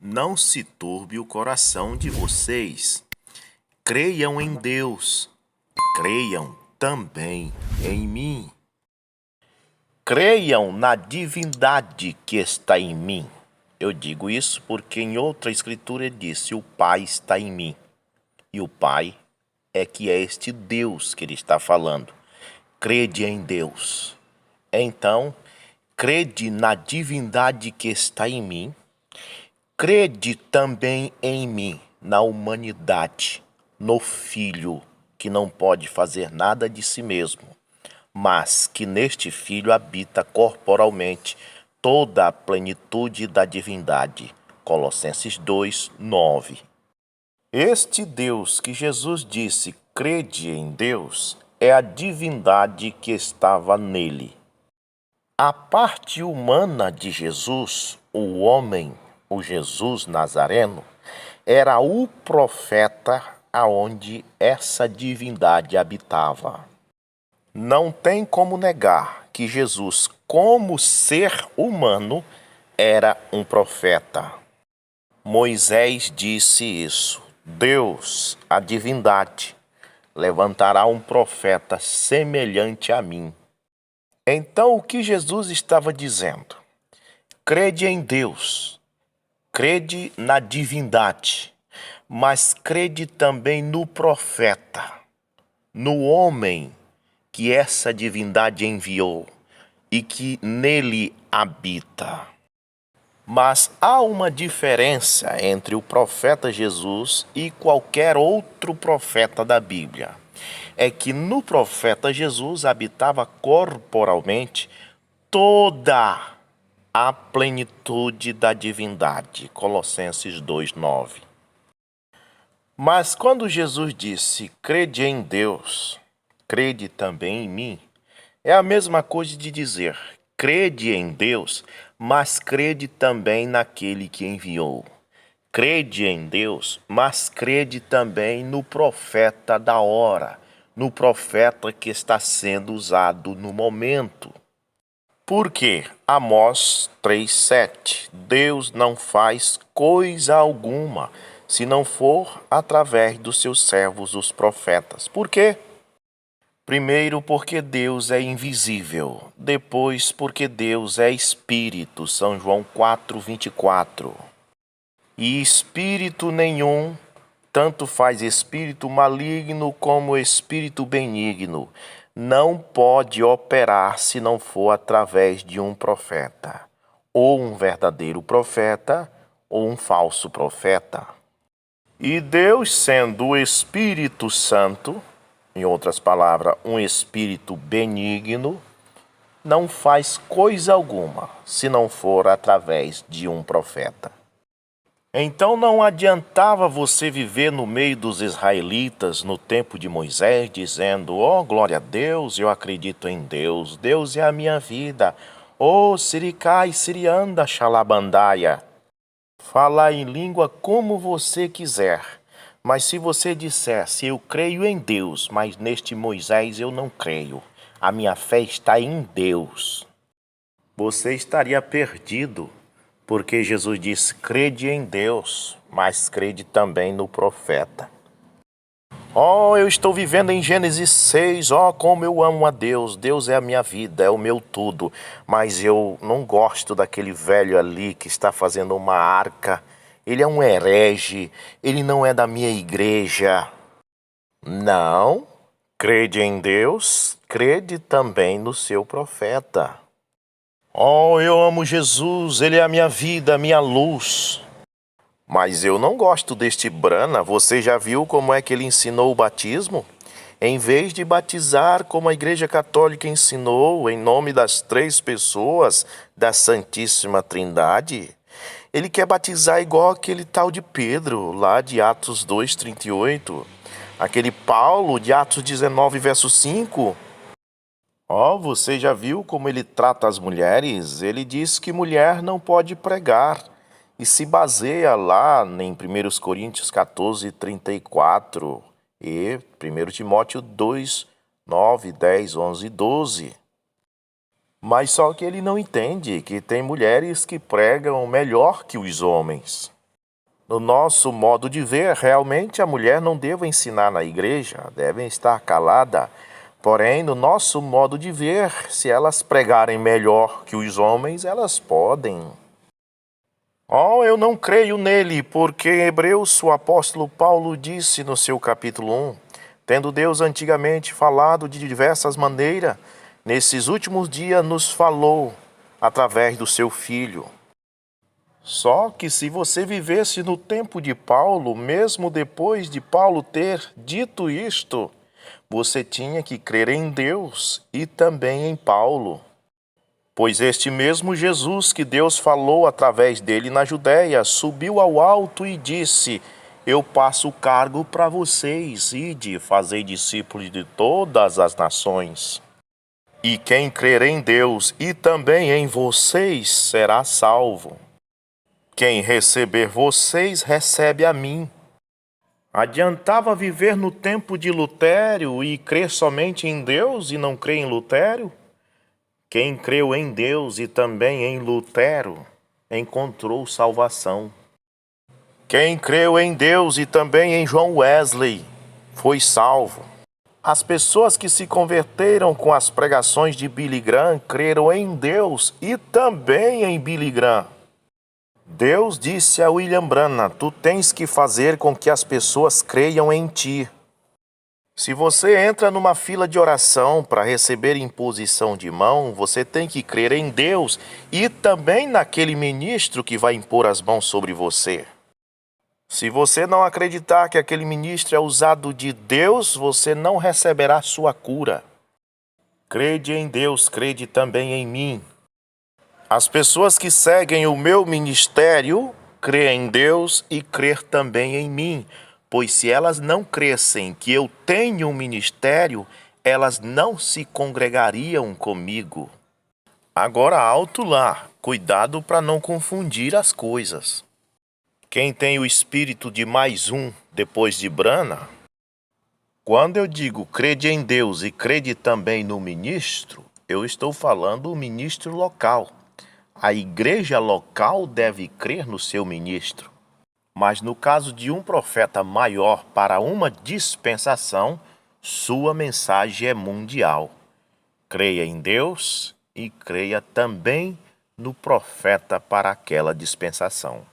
Não se turbe o coração de vocês. Creiam em Deus. Creiam também em mim. Creiam na divindade que está em mim. Eu digo isso porque em outra escritura disse: o Pai está em mim. E o Pai é que é este Deus que ele está falando. Crede em Deus. Então, crede na divindade que está em mim. Crede também em mim, na humanidade, no Filho, que não pode fazer nada de si mesmo, mas que neste Filho habita corporalmente toda a plenitude da divindade. Colossenses 2, 9. Este Deus que Jesus disse, crede em Deus, é a divindade que estava nele. A parte humana de Jesus, o homem, o Jesus Nazareno, era o profeta aonde essa divindade habitava. Não tem como negar que Jesus, como ser humano, era um profeta. Moisés disse isso. Deus, a divindade, levantará um profeta semelhante a mim. Então, o que Jesus estava dizendo? Crede em Deus, crede na divindade, mas crede também no profeta, no homem que essa divindade enviou e que nele habita. Mas há uma diferença entre o profeta Jesus e qualquer outro profeta da Bíblia. É que no profeta Jesus habitava corporalmente toda a plenitude da divindade. Colossenses 2:9. Mas quando Jesus disse, crede em Deus, crede também em mim, é a mesma coisa de dizer, crede em Deus, mas crede também naquele que enviou. Crede em Deus, mas crede também no profeta da hora, no profeta que está sendo usado no momento. Porque Amós 3,7, Deus não faz coisa alguma, se não for através dos seus servos, os profetas. Por quê? Primeiro, porque Deus é invisível. Depois, porque Deus é Espírito. São João 4:24. E espírito nenhum, tanto faz espírito maligno como espírito benigno, não pode operar se não for através de um profeta, ou um verdadeiro profeta, ou um falso profeta. E Deus, sendo o Espírito Santo, em outras palavras, um espírito benigno, não faz coisa alguma se não for através de um profeta. Então não adiantava você viver no meio dos israelitas no tempo de Moisés, dizendo, oh, glória a Deus, eu acredito em Deus, Deus é a minha vida, oh, siricai, sirianda, xalabandaia. Falar em língua como você quiser, mas se você dissesse, eu creio em Deus, mas neste Moisés eu não creio, a minha fé está em Deus, você estaria perdido. Porque Jesus disse, crede em Deus, mas crede também no profeta. Oh, eu estou vivendo em Gênesis 6, oh, como eu amo a Deus, Deus é a minha vida, é o meu tudo, mas eu não gosto daquele velho ali que está fazendo uma arca, ele é um herege, ele não é da minha igreja. Não, crede em Deus, crede também no seu profeta. Oh, eu amo Jesus, Ele é a minha vida, a minha luz. Mas eu não gosto deste Brana, você já viu como é que ele ensinou o batismo? Em vez de batizar como a Igreja Católica ensinou, em nome das 3 pessoas da Santíssima Trindade, ele quer batizar igual aquele tal de Pedro, lá de Atos 2:38, aquele Paulo de Atos 19, verso 5. Oh, você já viu como ele trata as mulheres? Ele diz que mulher não pode pregar e se baseia lá em 1 Coríntios 14:34 e 1 Timóteo 2, 9, 10, 11 e 12. Mas só que ele não entende que tem mulheres que pregam melhor que os homens. No nosso modo de ver, realmente a mulher não deve ensinar na igreja, deve estar calada. Porém, no nosso modo de ver, se elas pregarem melhor que os homens, elas podem. Oh, eu não creio nele, porque em Hebreus o apóstolo Paulo disse no seu capítulo 1, tendo Deus antigamente falado de diversas maneiras, nesses últimos dias nos falou através do seu Filho. Só que se você vivesse no tempo de Paulo, mesmo depois de Paulo ter dito isto, você tinha que crer em Deus e também em Paulo. Pois este mesmo Jesus que Deus falou através dele na Judéia, subiu ao alto e disse: Eu passo o cargo para vocês, ide, fazei discípulos de todas as nações. E quem crer em Deus e também em vocês será salvo. Quem receber vocês, recebe a mim. Adiantava viver no tempo de Lutério e crer somente em Deus e não crer em Lutério? Quem creu em Deus e também em Lutero, encontrou salvação. Quem creu em Deus e também em John Wesley, foi salvo. As pessoas que se converteram com as pregações de Billy Graham creram em Deus e também em Billy Graham. Deus disse a William Branham: tu tens que fazer com que as pessoas creiam em ti. Se você entra numa fila de oração para receber imposição de mão, você tem que crer em Deus e também naquele ministro que vai impor as mãos sobre você. Se você não acreditar que aquele ministro é usado de Deus, você não receberá sua cura. Crede em Deus, crede também em mim. As pessoas que seguem o meu ministério creem em Deus e crer também em mim. Pois se elas não crescem que eu tenho um ministério, elas não se congregariam comigo. Agora alto lá, cuidado para não confundir as coisas. Quem tem o espírito de mais um depois de Branham? Quando eu digo crede em Deus e crede também no ministro, eu estou falando o ministro local. A igreja local deve crer no seu ministro. Mas no caso de um profeta maior para uma dispensação, sua mensagem é mundial. Creia em Deus e creia também no profeta para aquela dispensação.